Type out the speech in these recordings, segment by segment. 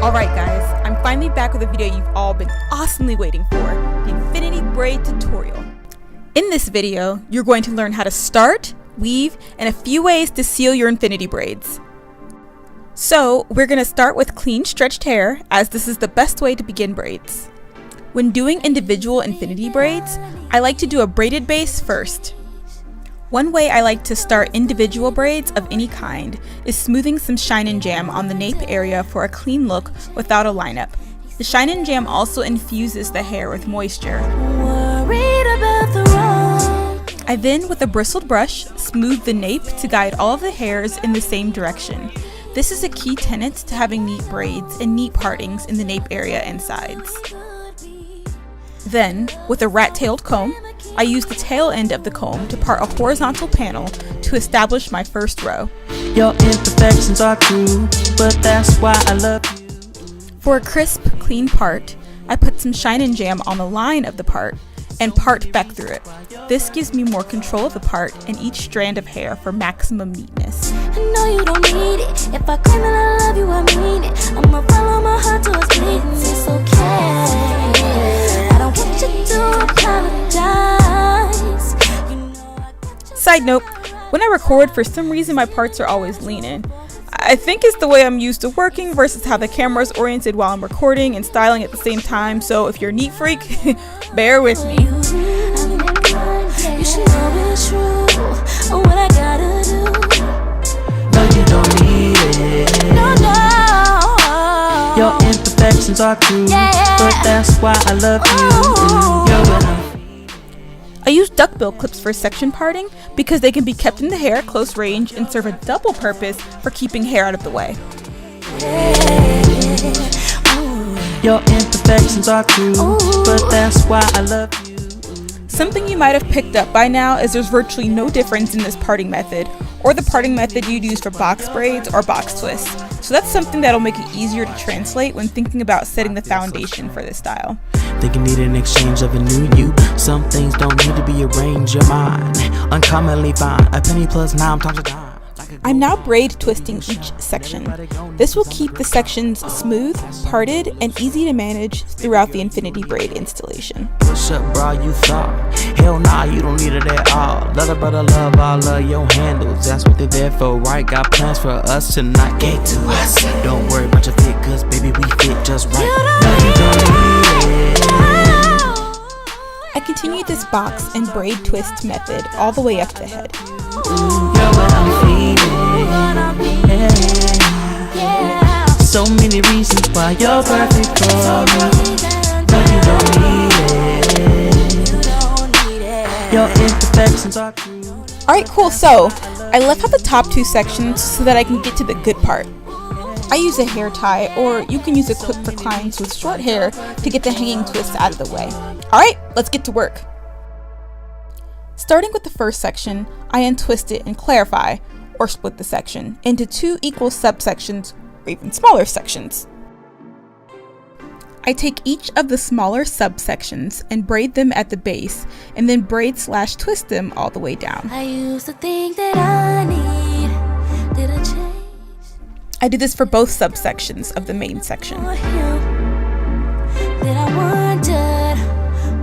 Alright guys, I'm finally back with a video you've all been awesomely waiting for, the Infinity Braid tutorial. In this video, you're going to learn how to start, weave, and a few ways to seal your Infinity braids. So, we're going to start with clean stretched hair, as this is the best way to begin braids. When doing individual Infinity braids, I like to do a braided base first. One way I like to start individual braids of any kind is smoothing some Shine and Jam on the nape area for a clean look without a lineup. The Shine and Jam also infuses the hair with moisture. I then, with a bristled brush, smooth the nape to guide all of the hairs in the same direction. This is a key tenet to having neat braids and neat partings in the nape area and sides. Then, with a rat-tailed comb, I use the tail end of the comb to part a horizontal panel to establish my first row. Your imperfections are true, but that's why I love you. For a crisp, clean part, I put some Shine and Jam on the line of the part and part back through it. This gives me more control of the part and each strand of hair for maximum neatness. I know you don't need it. If I claim that I love you, I mean it. I'ma follow my heart to its beating. It's okay. I don't want you to apologize. You know Side note, when I record, for some reason my parts are always leaning. I think it's the way I'm used to working versus how the camera is oriented while I'm recording and styling at the same time, so if you're a neat freak, bear with me. you should know it's true. What I gotta do. No, you don't need it. No. Your imperfections are true, Yeah. but that's why I love you. You're what I'm I use duckbill clips for section parting because they can be kept in the hair at close range and serve a double purpose for keeping hair out of the way. Your imperfections are true, but that's why I love you. Something you might have picked up by now is there's virtually no difference in this parting method or the parting method you'd use for box braids or box twists. So that's something that'll make it easier to translate when thinking about setting the foundation for this style. Think you need an exchange of a new you. Some things don't need to be arranged. Your mind, uncommonly fine. A penny plus 9 times a dime. I'm now braid twisting each section. This will keep the sections smooth, parted, and easy to manage throughout the Infinity Braid installation. Push up, bra, you thought. Hell nah, you don't need it at all. Love a brother, love all of your handles. That's what they're there for, right? Got plans for us tonight. Get to us. Don't worry about your fit, cause baby, we fit just right. No, you don't need it. I continued this box and braid twist method all the way up the head. You're what I'm feeling. Yeah. So many reasons why you're perfect for me. No, you don't need it. Your imperfections are true. Alright, cool, so I left out the top two sections so that I can get to the good part. I use a hair tie, or you can use a clip for clients with short hair to get the hanging twist out of the way. Alright, let's get to work. Starting with the first section, I untwist it and clarify, or split the section, into two equal subsections, or even smaller sections. I take each of the smaller subsections and braid them at the base, and then braid/twist them all the way down. I used to think that I need. Did I change I do this for both subsections of the main section. for him? That I wondered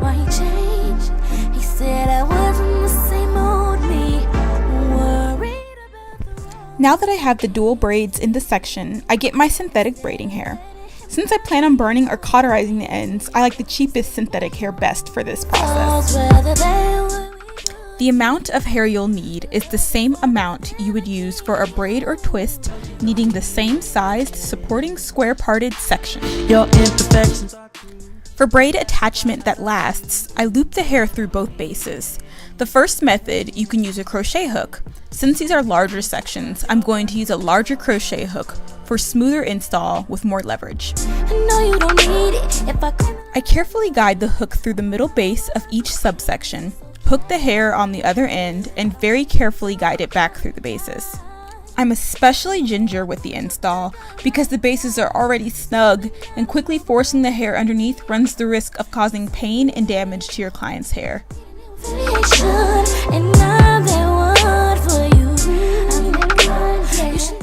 why he changed. He said I wasn't the same old me. Worried about Now that I have the dual braids in the section, I get my synthetic braiding hair. Since I plan on burning or cauterizing the ends, I like the cheapest synthetic hair best for this process. whether they would. The amount of hair you'll need is the same amount you would use for a braid or twist, needing the same sized supporting square parted section. Your imperfections are true. For braid attachment that lasts, I loop the hair through both bases. The first method, you can use a crochet hook. Since these are larger sections, I'm going to use a larger crochet hook for smoother install with more leverage. I know you don't need it. If I claim I carefully guide the hook through the middle base of each subsection, hook the hair on the other end, and very carefully guide it back through the bases. I'm especially ginger with the install because the bases are already snug, and quickly forcing the hair underneath runs the risk of causing pain and damage to your client's hair. affiliation, and I'm the one for you. I'm the one, yeah. You should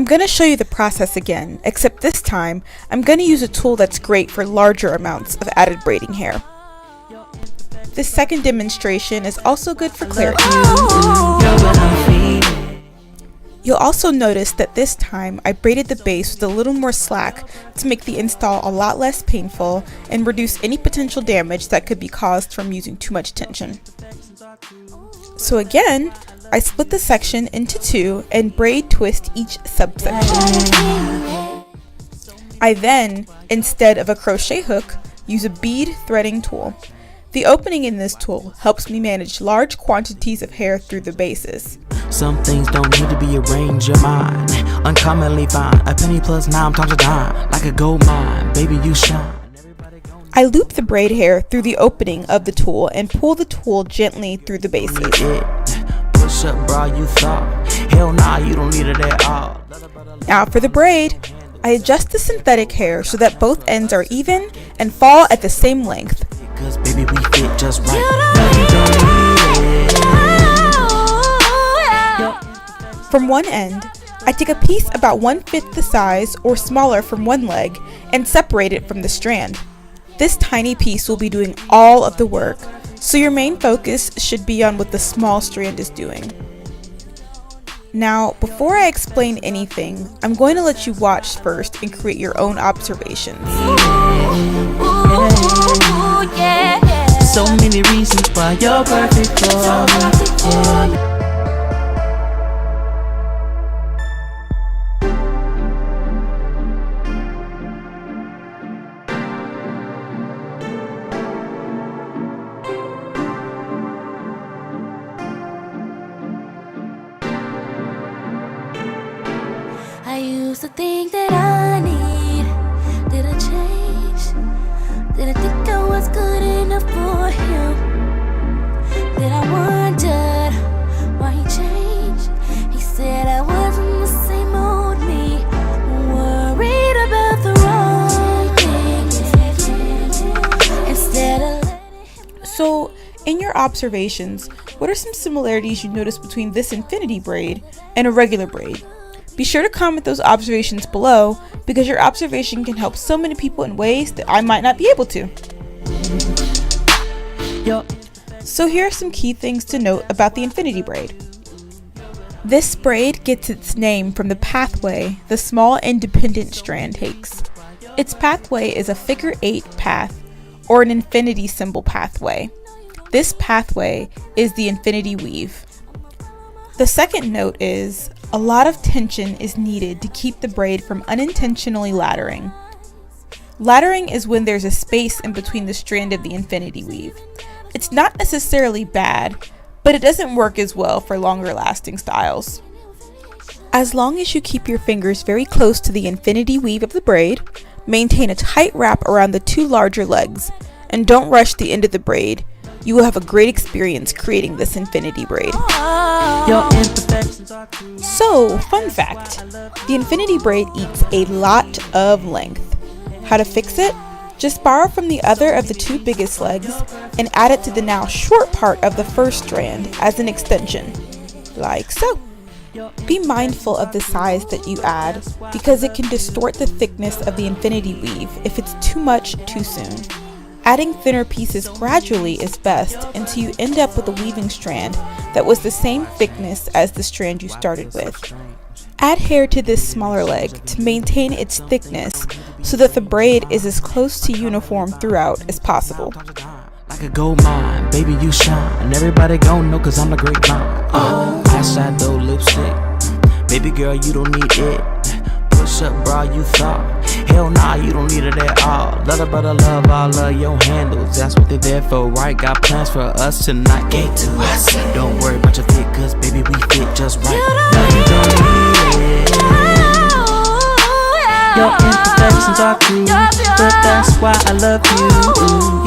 I'm going to show you the process again, except this time I'm going to use a tool that's great for larger amounts of added braiding hair. This second demonstration is also good for clarity. You'll also notice that this time I braided the base with a little more slack to make the install a lot less painful and reduce any potential damage that could be caused from using too much tension. So again, I split the section into two and braid twist each subsection. I then, instead of a crochet hook, use a bead threading tool. The opening in this tool helps me manage large quantities of hair through the bases. Some things don't need to be arranged, your mind uncommonly fine. A penny plus 9 times a dime, like a gold mine, baby you shine. I loop the braid hair through the opening of the tool and pull the tool gently through the bases. Push up, bra, you thought. Hell nah, you don't need it at all. Now for the braid. I adjust the synthetic hair so that both ends are even and fall at the same length. Cause baby we fit just right. From one end, I take a piece about 1/5 the size or smaller from one leg and separate it from the strand. This tiny piece will be doing all of the work, so your main focus should be on what the small strand is doing. Now, before I explain anything, I'm going to let you watch first and create your own observations. So many reasons why you're perfect for me. I used to think that I need. Did I change? Did I think I was good enough for him? Did I wonder why he changed? He said I wasn't the same old me, worried about the wrong things. Instead of So, in your observations, what are some similarities you notice between this infinity braid and a regular braid? Be sure to comment those observations below because your observation can help so many people in ways that I might not be able to. So here are some key things to note about the infinity braid. This braid gets its name from the pathway the small independent strand takes. Its pathway is a figure 8 path or an infinity symbol pathway. This pathway is the infinity weave. The second note is a lot of tension is needed to keep the braid from unintentionally laddering. Laddering is when there's a space in between the strand of the infinity weave. It's not necessarily bad, but it doesn't work as well for longer lasting styles. As long as you keep your fingers very close to the infinity weave of the braid, maintain a tight wrap around the two larger legs, and don't rush the end of the braid, you will have a great experience creating this infinity braid. So, fun fact, the infinity braid eats a lot of length. How to fix it? Just borrow from the other of the two biggest legs and add it to the now short part of the first strand as an extension, like so. Be mindful of the size that you add because it can distort the thickness of the infinity weave if it's too much too soon. Adding thinner pieces gradually is best until you end up with a weaving strand that was the same thickness as the strand you started with. Add hair to this smaller leg to maintain its thickness so that the braid is as close to uniform throughout as possible. Like a gold mine, baby you shine. Everybody gon' know cause I'm the great line. Eyeshadow, lipstick, baby girl you don't need it. Push up, bra, you thought. Hell nah, you don't need it at all. Love her, but I love all of your handles. That's what they're there for, right? Got plans for us tonight. Get to us. Don't worry about your fit, cause baby we fit just right. No, you don't need it. Your imperfections are true, but that's why I love you.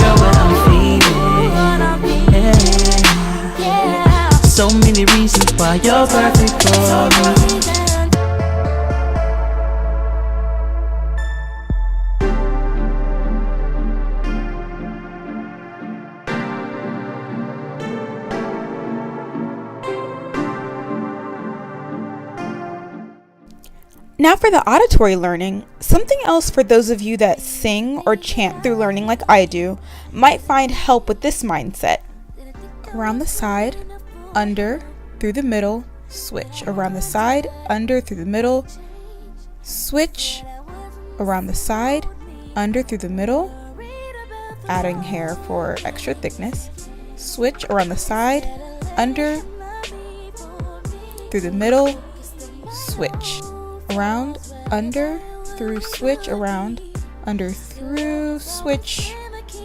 You're what I'm feeling. Yeah. So many reasons why you're perfect for me. Now for the auditory learning, something else for those of you that sing or chant through learning like I do might find help with this mindset. Around the side, under, through the middle, switch. Around the side, under, through the middle, switch. Around the side, under, through the middle, adding hair for extra thickness. Switch around the side, under, through the middle, switch. Around, under, through, switch, around, under, through, switch,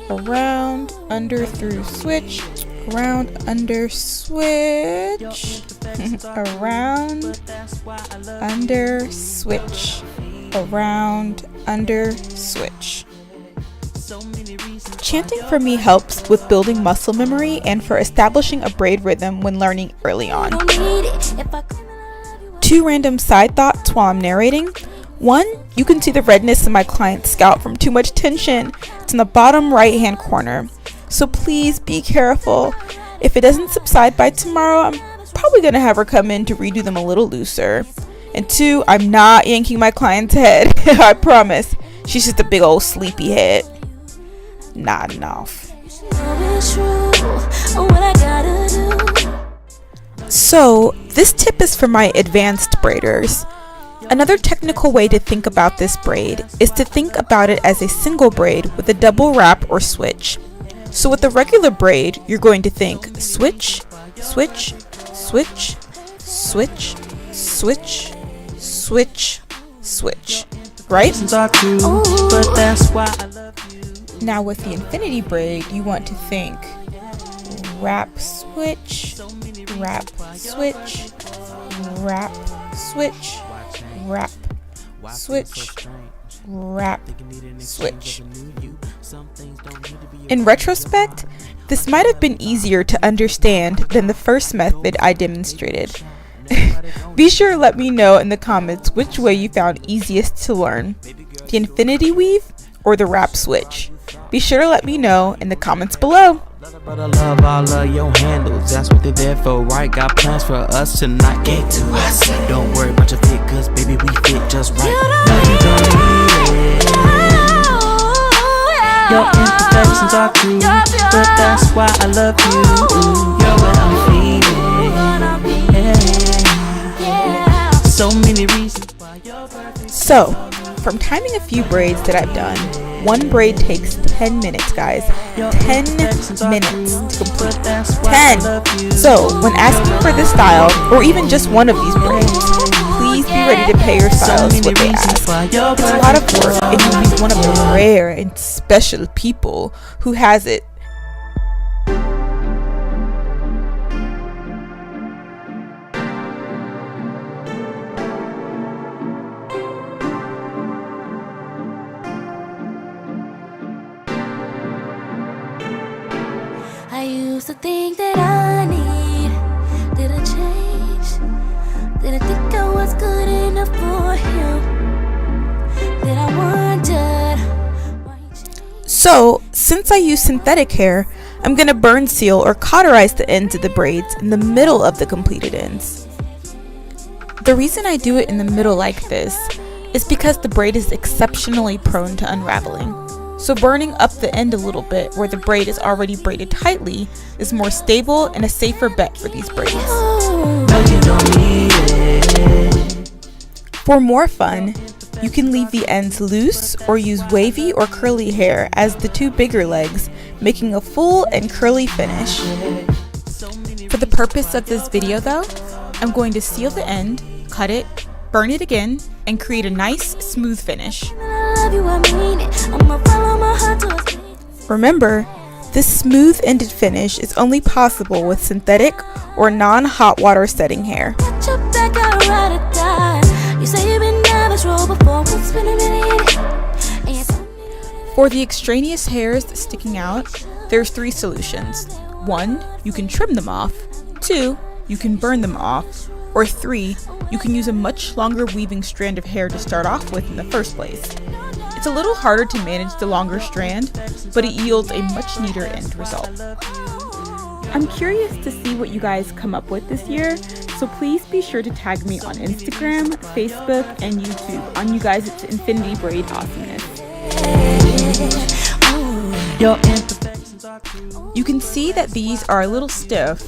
around, under, through, switch, around, under, switch, around, under, switch, around, under, switch. Chanting for me helps with building muscle memory and for establishing a braid rhythm when learning early on. 2 random side thoughts while I'm narrating. 1, you can see the redness in my client's scalp from too much tension. It's in the bottom right hand corner. So please be careful. If it doesn't subside by tomorrow, I'm probably going to have her come in to redo them a little looser. And 2, I'm not yanking my client's head. I promise. She's just a big old sleepy head. Nodding off. So, this tip is for my advanced braiders. Another technical way to think about this braid is to think about it as a single braid with a double wrap or switch. So with a regular braid, you're going to think switch, switch, switch, switch, switch, switch, switch, right? Now with the infinity braid, you want to think wrap, switch, wrap, switch, wrap, switch, wrap, switch, wrap, switch. In retrospect, this might have been easier to understand than the first method I demonstrated. Be sure to let me know in the comments which way you found easiest to learn, the infinity weave or the wrap switch. Be sure to let me know in the comments below. But I love all of your handles, that's what they're there for, right? Got plans for us tonight. Get to us. Don't worry about your fit, cause baby we fit just right. No, you don't need it. Your imperfections are true, but that's why I love you. You're what I'm feeling. Yeah. So many reasons why you're perfect. So, from timing a few braids that I've done, one braid takes 10 minutes, guys. 10 minutes to complete. 10! So, when asking for this style, or even just one of these braids, please be ready to pay your stylist what they ask. It's a lot of work, and you'll be one of the rare and special people who has it. I used to think that I need. Did I change? Did I think I was good enough for him? Did I wonder why he changed? So, since I use synthetic hair, I'm going to burn seal or cauterize the ends of the braids in the middle of the completed ends. The reason I do it in the middle like this is because the braid is exceptionally prone to unraveling. So burning up the end a little bit where the braid is already braided tightly is more stable and a safer bet for these braids. For more fun, you can leave the ends loose or use wavy or curly hair as the 2 bigger legs, making a full and curly finish. For the purpose of this video though, I'm going to seal the end, cut it, burn it again, and create a nice smooth finish. Remember, this smooth ended finish is only possible with synthetic or non-hot water setting hair. For the extraneous hairs sticking out, there's 3 solutions. 1, you can trim them off. 2, you can burn them off. Or 3, you can use a much longer weaving strand of hair to start off with in the first place. It's a little harder to manage the longer strand, but it yields a much neater end result. I'm curious to see what you guys come up with this year, so please be sure to tag me on Instagram, Facebook, and YouTube on you guys' Infinity Braid awesomeness. You can see that these are a little stiff,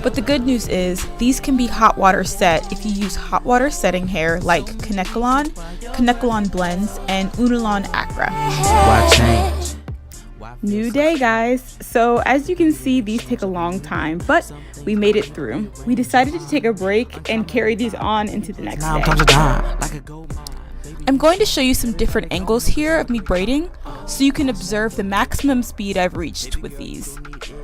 but the good news is these can be hot water set if you use hot water setting hair like Kanekalon Blends, and Unalon Acra. Why change? New day, guys. So as you can see, these take a long time, but we made it through. We decided to take a break and carry these on into the next day. I'm going to show you some different angles here of me braiding so you can observe the maximum speed I've reached with these.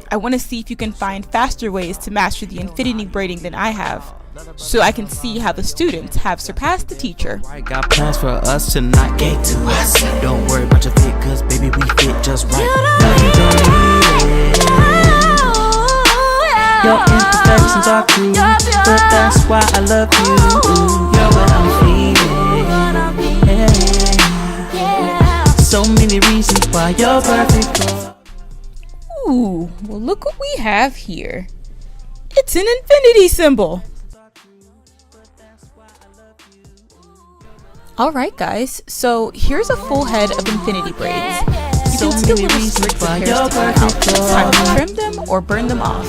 I want to see if you can find faster ways to master the infinity braiding than I have, so I can see how the students have surpassed the teacher. I got plans for us tonight. Get to us. Don't worry about your fit, cause baby we fit just right. No, you don't need it. Your imperfections are true, but that's why I love you. You're what I'm feeling. Yeah. So many reasons why you're perfect. Ooh, well look what we have here. It's an infinity symbol. Alright guys, so here's a full head of infinity braids. You can see the little strips of hair sticking out. It's time to trim them or burn them off.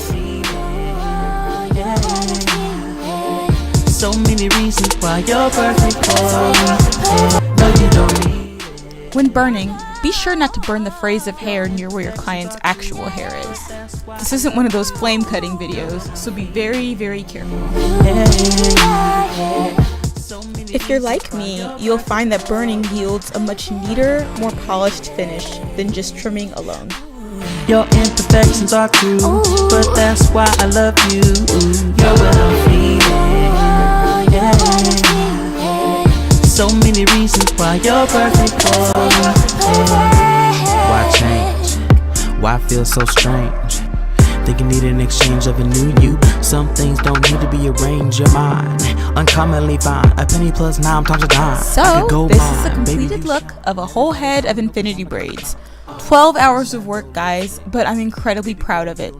So many reasons why you're perfect for me. No, you don't need it. When burning, be sure not to burn the frays of hair near where your client's actual hair is. This isn't one of those flame cutting videos, so be very, very careful. If you're like me, you'll find that burning yields a much neater, more polished finish than just trimming alone. Your imperfections are true, but that's why I love you. You're what I'm feeling. So many reasons why you're perfect for me. Why change? Why feel so strange? Think you need an exchange of a new you. Some things don't need to be arranged. Your mind, uncommonly fine. A penny plus 9 times a dime. So this is a completed look of a whole head of infinity braids. 12 hours of work, guys, but I'm incredibly proud of it.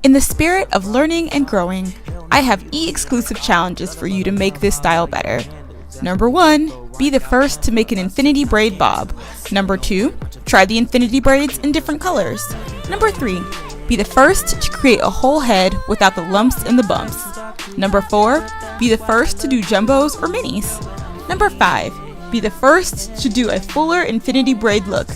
In the spirit of learning and growing, I have exclusive challenges for you to make this style better. Number 1, be the first to make an infinity braid bob. Number 2, try the infinity braids in different colors. Number 3, be the first to create a whole head without the lumps and the bumps. Number 4, be the first to do jumbos or minis. Number 5, be the first to do a fuller infinity braid look.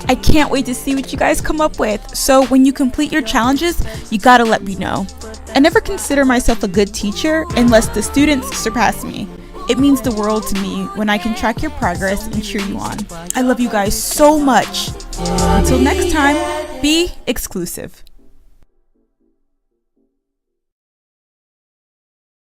I can't wait to see what you guys come up with, so when you complete your challenges, you gotta let me know. I never consider myself a good teacher unless the students surpass me. It means the world to me when I can track your progress and cheer you on. I love you guys so much. Until next time, be exclusive.